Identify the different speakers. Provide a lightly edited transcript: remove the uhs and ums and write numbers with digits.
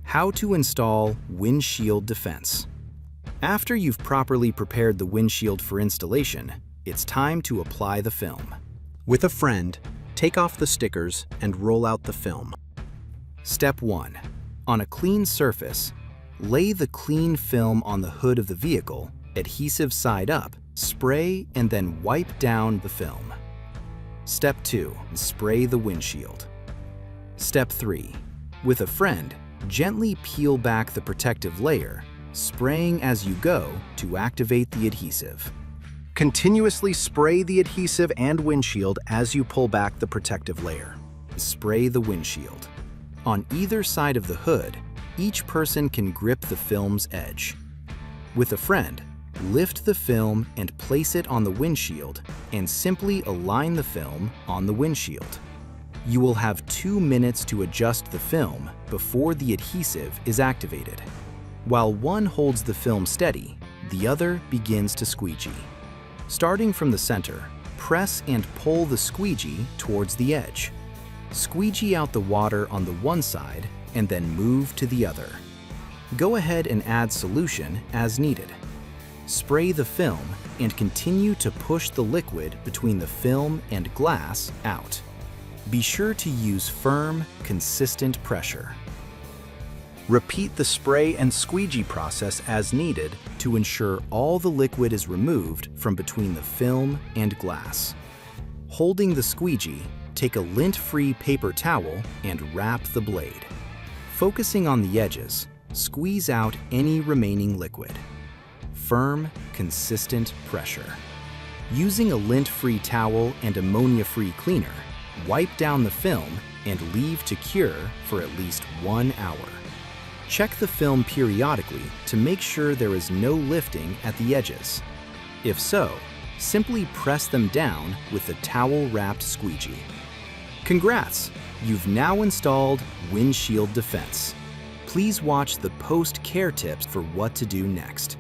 Speaker 1: How to install Windshield Defense. After you've properly prepared the windshield for installation, it's time to apply the film. With a friend, take off the stickers and roll out the film. Step 1. On a clean surface, lay the clean film on the hood of the vehicle, adhesive side up, spray and then wipe down the film. Step 2. Spray the windshield. Step 3. With a friend, gently peel back the protective layer, spraying as you go to activate the adhesive. Continuously spray the adhesive and windshield as you pull back the protective layer. Spray the windshield. On either side of the hood, each person can grip the film's edge. With a friend, lift the film and place it on the windshield and simply align the film on the windshield. You will have 2 minutes to adjust the film before the adhesive is activated. While one holds the film steady, the other begins to squeegee. Starting from the center, press and pull the squeegee towards the edge. Squeegee out the water on the one side and then move to the other. Go ahead and add solution as needed. Spray the film and continue to push the liquid between the film and glass out. Be sure to use firm, consistent pressure. Repeat the spray and squeegee process as needed to ensure all the liquid is removed from between the film and glass. Holding the squeegee, take a lint-free paper towel and wrap the blade. Focusing on the edges, squeeze out any remaining liquid. Firm, consistent pressure. Using a lint-free towel and ammonia-free cleaner, wipe down the film and leave to cure for at least 1 hour. Check the film periodically to make sure there is no lifting at the edges. If so, simply press them down with the towel-wrapped squeegee. Congrats! You've now installed Windshield Defense. Please watch the post-care tips for what to do next.